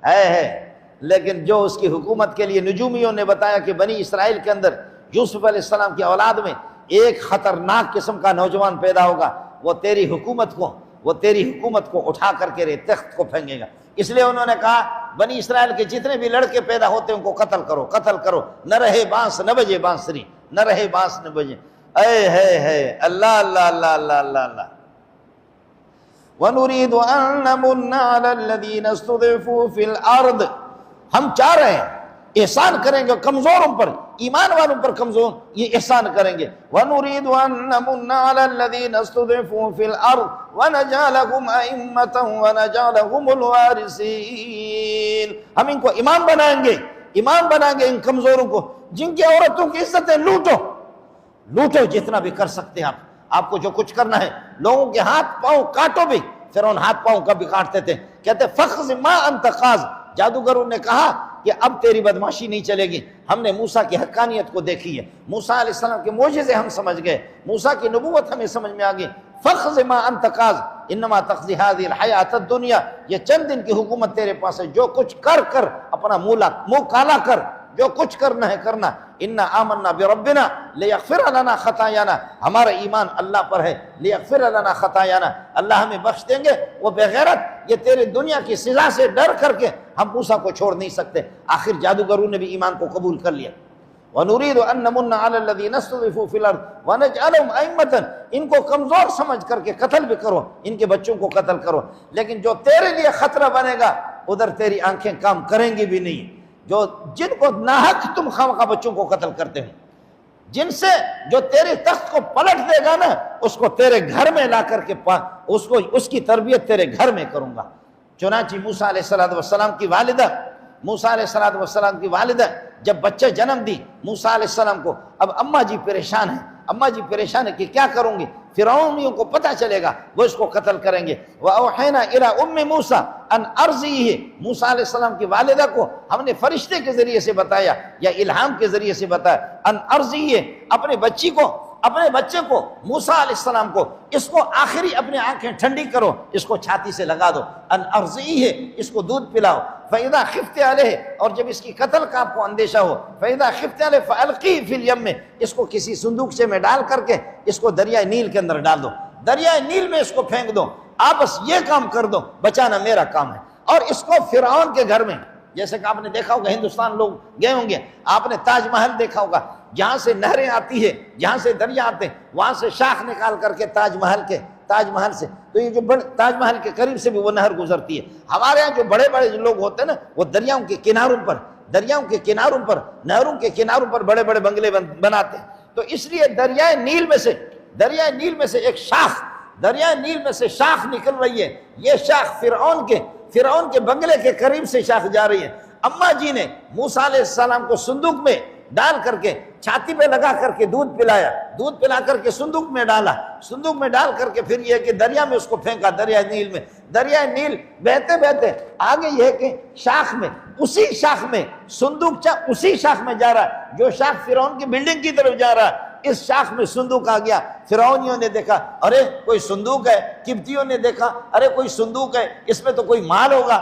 ہے، لیکن جو اس کی حکومت کے لیے نجومیوں نے بتایا کہ بنی اسرائیل کے اندر یوسف علیہ السلام کی اولاد میں ایک خطرناک قسم کا نوجوان پیدا ہوگا، وہ تیری حکومت کو اٹھا کر کے تخت کو پھینگے گا۔ اس لیے انہوں نے کہا بنی اسرائیل کے جتنے بھی لڑکے پیدا ہوتے ہیں ان کو قتل کرو، نہ رہے بانس نہ بجے بانسری، نہ رہے بانس نہ بجے۔ اے ہے اللہ اللہ اللہ اللہ اللہ اللہ۔ وَنُرِيدُ أَن نَّمُنَّ عَلَى الَّذِينَ اسْتُضْعِفُوا فِي الْأَرْضِ، ہم چاہ رہے ہیں احسان کریں گے کمزوروں پر، ایمان والوں پر کمزور یہ احسان کریں گے۔ وَنُرِيدُ أَن نَّمُنَّ عَلَى الَّذِينَ اسْتُضْعِفُوا فِي الْأَرْضِ وَنَجْعَلَهُمْ أَئِمَّةً وَنَجْعَلَهُمُ الْوَارِثِينَ، ہم ان کو امام بنائیں گے ان کمزوروں کو، جن کی عورتوں کی عزتیں لوٹو جتنا بھی کر سکتے ہیں آپ کو جو کچھ کرنا ہے، لوگوں کے ہاتھ پاؤں کاٹو بھی۔ فرعون ہاتھ پاؤں کا بھی کاٹتے تھے، کہتے فَخْذِ مَا أَنْتَ قَاذٍ، جادوگروں نے کہا کہ اب تیری بدماشی نہیں چلے گی، ہم نے موسیٰ کی حقانیت کو دیکھی ہے، موسیٰ علیہ السلام کے معجزے ہم سمجھ گئے، موسیٰ کی نبوت ہمیں سمجھ میں آ گئی۔ فَخْذِ مَا أَنْتَ قَاذٍ إِنَّمَا تَقْضِي هَذِهِ الْحَيَاةَ الدُّنْيَا، یہ چند دن کی حکومت تیرے پاس ہے، جو کچھ کر اپنا منہ کالا کر، جو کچھ کرنا ہے کرنا۔ اِنَّا آمَنَّا بِرَبِّنَا لِيَغْفِرَ لَنَا خَطَايَانَا، ہمارا ایمان اللہ پر ہے، لِيَغْفِرَ لَنَا خَطَايَانَا، اللہ ہمیں بخش دیں گے۔ وہ بغیرت، یہ تیرے دنیا کی سزا سے ڈر کر کے ہم موسیٰ کو چھوڑ نہیں سکتے۔ آخر جادوگروں نے بھی ایمان کو قبول کر لیا۔ وَنُرِيدُ أَن نَّمُنَّ عَلَى الَّذِينَ اسْتُضْعِفُوا فِي الْأَرْضِ وَنَجْعَلَهُمْ أَئِمَّةً، ان کو کمزور سمجھ کر کے قتل بھی کرو، ان کے بچوں کو قتل کرو، لیکن جو تیرے لیے خطرہ بنے گا ادھر تیری آنکھیں کام کریں گی بھی نہیں۔ جن کو ناحق تم خواہ بچوں کو قتل کرتے ہو، جو تیرے تخت کو پلٹ دے گا نا، اس کو تیرے گھر میں لا کر کے اس کی تربیت تیرے گھر میں کروں گا۔ چنانچہ موسیٰ علیہ السلام کی والدہ جب بچہ جنم دی موسیٰ علیہ السلام کو، اب اماں جی پریشان ہے کہ کیا کروں گی، فرعونیوں کو پتہ چلے گا، وہ اس کو قتل کریں گے۔ وَأَوْحَيْنَا إِلَىٰ أُمِّ مُوسَىٰ أَنْ أَرْضِعِهِ، موسیٰ علیہ السلام کی والدہ کو ہم نے فرشتے کے ذریعے سے بتایا یا الہام کے ذریعے سے بتایا، أَنْ أَرْضِعِهِ، اپنے بچے کو موسیٰ علیہ السلام کو، اس کو آخری اپنی آنکھیں ٹھنڈی کرو، اس کو چھاتی سے لگا دو، ان ارضعیہ، اس کو دودھ پلاؤ، فَإِذَا خِفْتِ عَلَيْهِ، اور جب اس کی قتل کا آپ کو اندیشہ ہو، فَإِذَا خِفْتِ عَلَيْهِ فَأَلْقِيهِ فِي الْيَمِّ، اس کو کسی صندوق میں ڈال کر کے اس کو دریائے نیل کے اندر ڈال دو، دریائے نیل میں اس کو پھینک دو، آپ بس یہ کام کر دو، بچانا میرا کام ہے۔ اور اس کو فرعون کے گھر میں، جیسے کہ آپ نے دیکھا ہوگا ہندوستان لوگ گئے ہوں گے، آپ نے تاج محل دیکھا ہوگا، جہاں سے نہریں آتی ہے، جہاں سے دریا آتے ہیں، وہاں سے شاخ نکال کر کے تاج محل سے، تو یہ جو تاج محل کے قریب سے بھی وہ نہر گزرتی ہے۔ ہمارے ہاں جو بڑے بڑے لوگ ہوتے ہیں نا، وہ دریاؤں کے کناروں پر نہروں کے کناروں پر بڑے بڑے بنگلے بناتے ہیں۔ تو اس لیے دریائے نیل میں سے ایک شاخ، دریائے نیل میں سے شاخ نکل رہی ہے، یہ شاخ فرعون کے بنگلے کے قریب سے شاخ جا رہی ہے۔ اماں جی نے موسیٰ علیہ السلام کو صندوق میں ڈال کر کے چھاتی پہ لگا کر کے دودھ پلا کر کے صندوق میں ڈال کر کے پھر یہ کہ دریا میں اس کو پھینکا، دریائے نیل بہتے بہتے آگے یہ ہے کہ اسی شاخ میں صندوق اسی شاخ میں جا رہا ہے، جو شاخ فرعون کی بلڈنگ کی طرف جا رہا ہے، اس شاخ میں صندوق آ گیا۔ فرعونیوں نے دیکھا، ارے کوئی صندوق ہے، قبطیوں نے دیکھا، ارے کوئی صندوق ہے، اس میں تو کوئی مال ہوگا،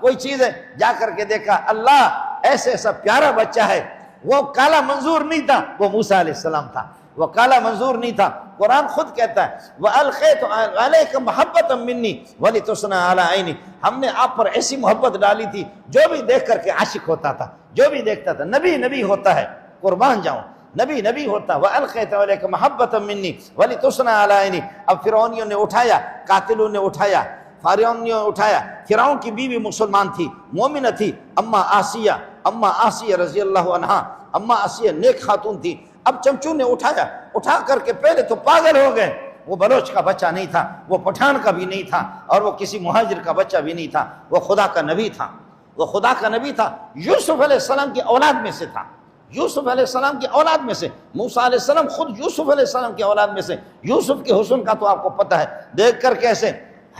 کوئی چیز ہے، جا کر کے دیکھا، اللہ ایسا پیارا بچہ ہے، وہ کالا منظور نہیں تھا، وہ موسیٰ علیہ السلام تھا، وہ کالا منظور نہیں تھا۔ قرآن خود کہتا ہے وَأَلْقَيْتُ عَلَيْكَ مَحَبَّةً مِّنِّي وَلِتُصْنَعَ عَلَىٰ عَيْنِي، ہم نے آپ پر ایسی محبت ڈالی تھی، جو بھی دیکھ کر کے عاشق ہوتا تھا، جو بھی دیکھتا تھا۔ نبی ہوتا ہے، قربان جاؤں، نبی ہوتا ہے۔ وَأَلْقَيْتُ عَلَيْكَ مَحَبَّةً مِّنِّي وَلِتُصْنَعَ عَلَىٰ عَيْنِي، اب فرعونیوں نے اٹھایا، قاتلوں نے اٹھایا، فرعون کی بیوی مسلمان تھی، مومنہ تھی، اماں آسیہ رضی اللہ عنہا، اماں آسیہ نیک خاتون تھی۔ اب چمچوں نے اٹھا کر کے پہلے تو پاگل ہو گئے، وہ بلوچ کا بچہ نہیں تھا، وہ پٹھان کا بھی نہیں تھا، اور وہ کسی مہاجر کا بچہ بھی نہیں تھا، وہ خدا کا نبی تھا، یوسف علیہ السلام کی اولاد میں سے تھا، موسیٰ علیہ السلام خود یوسف علیہ السلام کی اولاد میں سے۔ یوسف کے حسن کا تو آپ کو پتہ ہے، دیکھ کر کیسے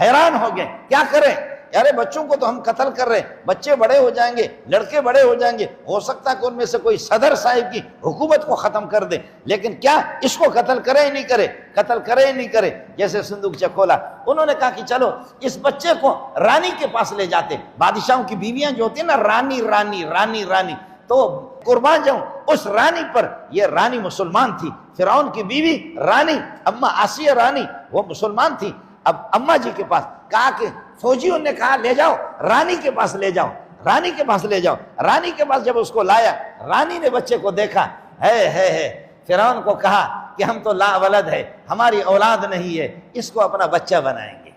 حیران ہو گئے، کیا کریں، یارے بچوں کو تو ہم قتل کر رہے ہیں، بچے بڑے ہو جائیں گے، لڑکے بڑے ہو جائیں گے، ہو سکتا ہے کہ ان میں سے کوئی صدر صاحب کی حکومت کو ختم کر دے، لیکن کیا اس کو قتل کرے ہی نہیں کرے، قتل کرے ہی نہیں کرے۔ جیسے صندوقچہ کھولا، انہوں نے کہا کہ چلو اس بچے کو رانی کے پاس لے جاتے۔ بادشاہوں کی بیویاں جو ہوتی ہیں نا، رانی رانی رانی رانی، تو قربان جاؤں اس رانی پر۔ یہ رانی مسلمان تھی، فرعون کی بیوی رانی اما آسیہ رانی، وہ مسلمان تھی۔ اب اماں جی کے پاس کہا کہ فوجیوں نے کہا لے جاؤ، رانی کے پاس لے جاؤ، رانی کے پاس لے جاؤ۔ رانی کے پاس جب اس کو لایا، رانی نے بچے کو دیکھا، ہے فرعون کو کہا کہ ہم تو لا ولد ہے، ہماری اولاد نہیں ہے، اس کو اپنا بچہ بنائیں گے۔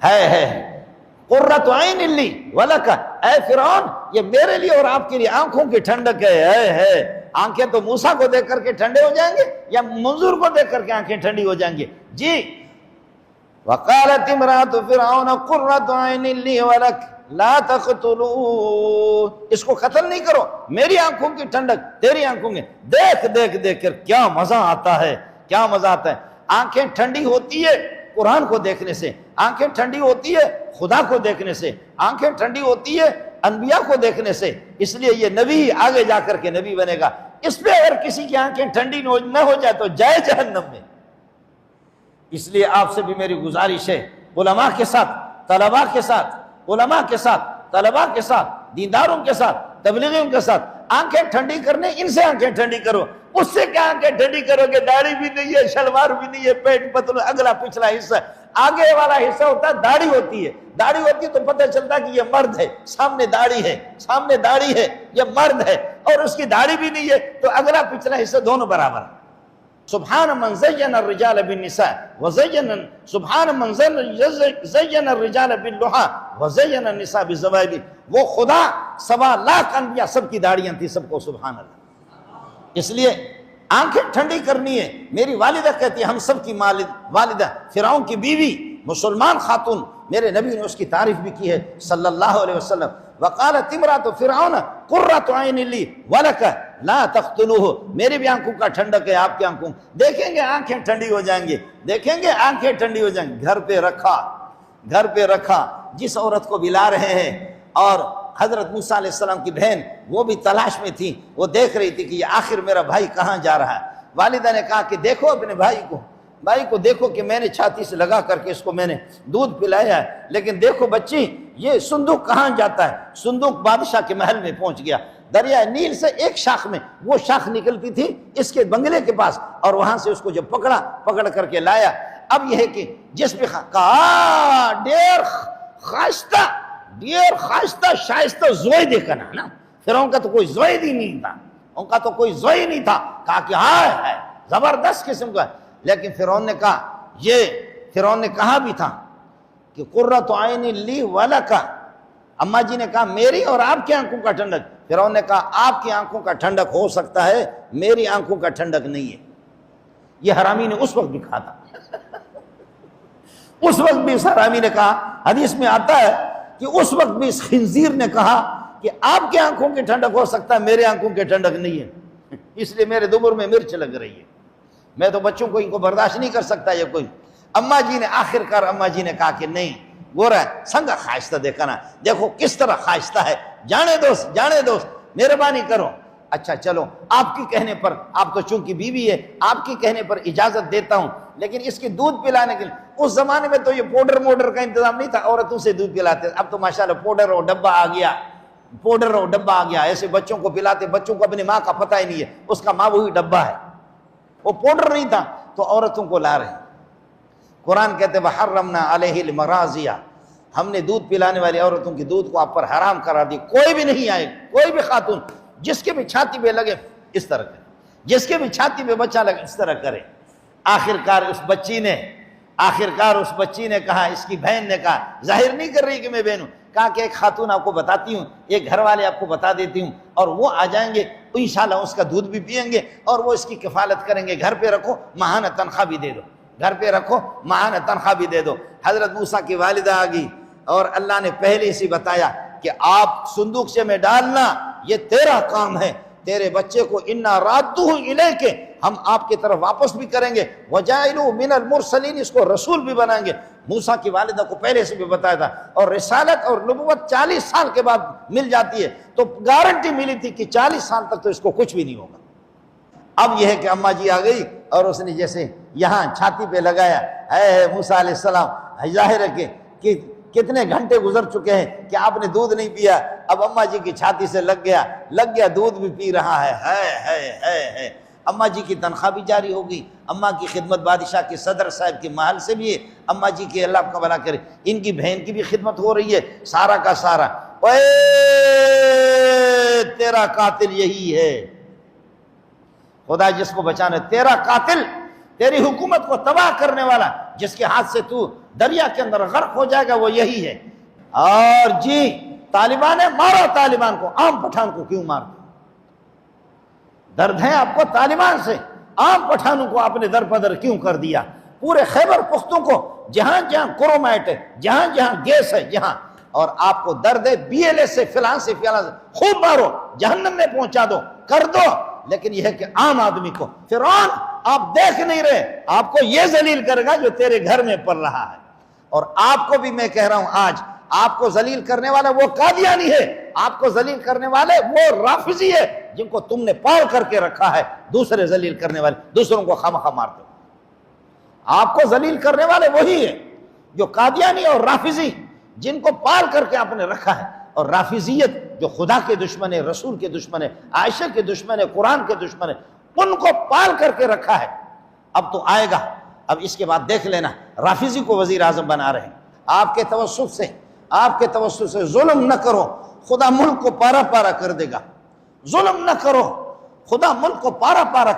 ہے قرۃ عین لی ولک، اے فرعون یہ میرے لیے اور آپ کے لیے آنکھوں کی ٹھنڈک ہے۔ آنکھیں تو موسیٰ کو دیکھ کر کے ٹھنڈے ہو جائیں گے یا منظور کو دیکھ کر کے آنکھیں ٹھنڈی ہو جائیں گے؟ جی۔ وقالت امرأة فرعون قرۃ عین لی ولک لا تقتلوه، اس کو قتل نہیں کرو، میری آنکھوں کی ٹھنڈک تیری آنکھوں میں۔ دیکھ دیکھ دیکھ کر کیا مزہ آتا ہے، کیا مزہ آتا ہے۔ آنکھیں ٹھنڈی ہوتی ہے قرآن کو دیکھنے سے، آنکھیں ٹھنڈی ہوتی ہے خدا کو دیکھنے سے، آنکھیں ٹھنڈی ہوتی ہے انبیاء کو دیکھنے سے۔ اس لیے یہ نبی آگے جا کر کے نبی بنے گا۔ اس پہ اگر کسی کی آنکھیں ٹھنڈی نہ ہو جائے تو جائے جہنم میں۔ اس لیے آپ سے بھی میری گزارش ہے، علماء کے ساتھ، طلباء کے ساتھ، علماء کے ساتھ، طلباء کے ساتھ، دینداروں کے ساتھ، تبلیغیوں کے ساتھ آنکھیں ٹھنڈی کرنے، ان سے آنکھیں ٹھنڈی کرو۔ اس سے کیا آنکھیں ٹھنڈی کرو گے؟ داڑھی بھی نہیں ہے، شلوار بھی نہیں ہے، پیٹ پتلون، اگلا پچھلا حصہ، آگے والا حصہ ہوتا ہے داڑھی ہوتی ہے، داڑھی ہوتی ہے تو پتہ چلتا ہے کہ یہ مرد ہے، سامنے داڑھی ہے، سامنے داڑھی ہے، یہ مرد ہے، اور اس کی داڑھی بھی نہیں ہے تو اگلا پچھلا حصہ دونوں برابر۔ سبحان من زین الرجال بالنساء وزین، سبحان من زین الرجال باللحى وزین النساء بالزوائب۔ وہ خدا 1.25 انبیاء سب کی داڑیاں تھی، سب کو سبحان اللہ۔ اس لیے آنکھیں ٹھنڈی کرنی ہے۔ میری والدہ کہتی ہے، ہم سب کی والدہ فرعون کی بیوی مسلمان خاتون، میرے نبی نے اس کی تعریف بھی کی ہے صلی اللہ علیہ وسلم۔ وقالت امرأة فرعون قرۃ عین لی ولک لا تقتلوه، میری بھی آنکھوں کا ٹھنڈک ہے آپ کی آنکھوں۔ دیکھیں گے آنکھیں ٹھنڈی ہو جائیں گے، دیکھیں گے آنکھیں ٹھنڈی ہو جائیں گے۔ گھر پہ رکھا جس عورت کو بلا رہے ہیں، اور حضرت موسیٰ علیہ السلام کی بہن وہ بھی تلاش میں تھی، وہ دیکھ رہی تھی کہ یہ آخر میرا بھائی کہاں جا رہا ہے۔ والدہ نے کہا کہ دیکھو اپنے بھائی کو دیکھو کہ میں نے چھاتی سے لگا کر کے اس کو میں نے دودھ پلایا ہے، لیکن دیکھو بچی یہ صندوق کہاں جاتا ہے؟ صندوق بادشاہ کے محل میں پہنچ گیا۔ دریائے نیل سے ایک شاخ میں وہ شاخ نکلتی تھی اس کے بنگلے کے پاس، اور وہاں سے اس کو جب پکڑ کر کے لایا۔ اب یہ ہے کہ جس پہ کہا ڈیر خواستہ شائستہ زوید کا نا، فرعون کا تو کوئی زوید ہی نہیں تھا، ان کا تو کوئی زوید نہیں تھا۔ کہا کہ ہاں ہے زبردست قسم کا، لیکن فرعون نے کہا بھی تھا کہ قرۃ عین لی ولک، اماں جی نے کہا میری اور آپ کی آنکھوں کا ٹھنڈک۔ فرعون نے کہا آپ کی آنکھوں کا ٹھنڈک ہو سکتا ہے، میری آنکھوں کا ٹھنڈک نہیں ہے۔ یہ حرامی نے اس وقت بھی کہا تھا، اس وقت بھی اس حرامی نے کہا، حدیث میں آتا ہے کہ اس وقت بھی اس خنزیر نے کہا کہ آپ کی آنکھوں کی ٹھنڈک ہو سکتا ہے، میرے آنکھوں کی ٹھنڈک نہیں ہے، اس لیے میرے دبر میں مرچ لگ رہی ہے، میں تو بچوں کو ان کو برداشت نہیں کر سکتا یہ کوئی۔ اماں جی نے آخرکار اماں جی نے کہا کہ نہیں، گورا سنگا خواستہ دیکھا نا، دیکھو کس طرح خواستہ ہے، جانے دوست مہربانی کرو۔ اچھا چلو آپ کی کہنے پر، آپ تو چونکہ بیوی ہے، آپ کی کہنے پر اجازت دیتا ہوں، لیکن اس کی دودھ پلانے کے لیے، اس زمانے میں تو یہ پاؤڈر کا انتظام نہیں تھا، عورتوں سے دودھ پلاتے، اب تو ماشاءاللہ پاؤڈر اور ڈبہ آ گیا، ایسے بچوں کو پلاتے، بچوں کو اپنی ماں کا پتہ ہی نہیں ہے، اس کا ماں وہی ڈبہ ہے، وہ پاؤڈر نہیں تھا تو عورتوں کو لا رہے ہیں۔ قرآن کہتے وحرمنا علیہ المراضیہ، ہم نے دودھ پلانے والی عورتوں کی دودھ کو آپ پر حرام کرا دی، کوئی بھی نہیں آئے، کوئی بھی خاتون جس کے بھی چھاتی پہ لگے اس طرح کرے، جس کے بھی چھاتی پہ بچہ لگے اس طرح کرے۔ آخرکار اس بچی نے کہا، اس کی بہن نے کہا، ظاہر نہیں کر رہی کہ میں بہن ہوں، کہا کہ ایک خاتون آپ کو بتاتی ہوں، ایک گھر والے آپ کو بتا دیتی ہوں، اور وہ آ جائیں گے انشاءاللہ اس کا دودھ بھی پئیں گے اور وہ اس کی کفالت کریں گے، گھر پہ رکھو ماہانہ تنخواہ بھی دے دو، گھر پہ رکھو ماہانہ تنخواہ بھی دے دو۔ حضرت موسیٰ کی والدہ آ گئی اور اللہ نے پہلے سے بتایا کہ آپ صندوق سے میں ڈالنا یہ تیرا کام ہے، تیرے بچے کو انا رادوہ الیک، ہم آپ کی طرف واپس بھی کریں گے، وجاعلوہ من المرسلین، اس کو رسول بھی بنائیں گے، موسیٰ کی والدہ کو پہلے سے بھی بتایا تھا، اور رسالت اور نبوت 40 سال کے بعد مل جاتی ہے، تو گارنٹی ملی تھی کہ 40 سال تک تو اس کو کچھ بھی نہیں ہوگا۔ اب یہ ہے کہ اماں جی آ گئی اور اس نے جیسے یہاں چھاتی پہ لگایا، اے موسیٰ علیہ السلام، ظاہر ہے کہ کتنے گھنٹے گزر چکے ہیں کہ آپ نے دودھ نہیں پیا، اب اماں جی کی چھاتی سے لگ گیا دودھ بھی پی رہا ہے۔ اماں جی کی تنخواہ بھی جاری ہوگی، اماں کی خدمت بادشاہ کے صدر صاحب کے محل سے بھی ہے، اماں جی کی اللہ کا بھلا کرے، ان کی بہن کی بھی خدمت ہو رہی ہے، سارا کا سارا۔ اوے تیرا قاتل یہی ہے، خدا جس کو بچانا، تیرا قاتل، تیری حکومت کو تباہ کرنے والا، جس کے ہاتھ سے تو دریا کے اندر غرق ہو جائے گا، وہ یہی ہے۔ اور جی طالبان ہے، مارو طالبان کو، عام پٹھان کو کیوں مارتے؟ درد ہے آپ کو طالبان سے، عام پٹھانوں کو آپ نے در پدر کیوں کر دیا؟ پورے خیبر پختون کو جہاں جہاں کرومائٹ ہے، جہاں جہاں گیس ہے، جہاں، اور آپ کو درد ہے BLS سے فلان سے خوب مارو، جہنم میں پہنچا دو، کر دو، لیکن یہ ہے کہ عام آدمی کو، فرعون آپ دیکھ نہیں رہے، آپ کو یہ ذلیل کرے گا جو تیرے گھر میں پل رہا ہے۔ اور آپ کو بھی میں کہہ رہا ہوں آج، آپ کو ذلیل کرنے والا وہ قادیانی ہے، آپ کو ذلیل کرنے والے وہ رافضی ہے جن کو تم نے پال کر کے رکھا ہے، دوسرے ذلیل کرنے والے، دوسروں کو خامخواہ مارتے ہو۔ آپ کو ذلیل کرنے والے وہی ہے جو قادیانی اور رافضی، جن کو پال کر کے آپ نے رکھا ہے۔ اور رافضیت جو خدا کے دشمن ہے، رسول کے دشمن ہے، عائشہ کے دشمن ہے، قرآن کے دشمن ہے، ان کو پال کر کے رکھا ہے۔ اب تو آئے گا، اب اس کے بعد دیکھ لینا، رافضی کو وزیر اعظم بنا رہے ہیں۔ آپ کے توسط سے ظلم نہ کرو، خدا ملک کو پارا پارا کر دے گا۔ ظلم نہ کرو، خدا ملک کو پارا پارا کر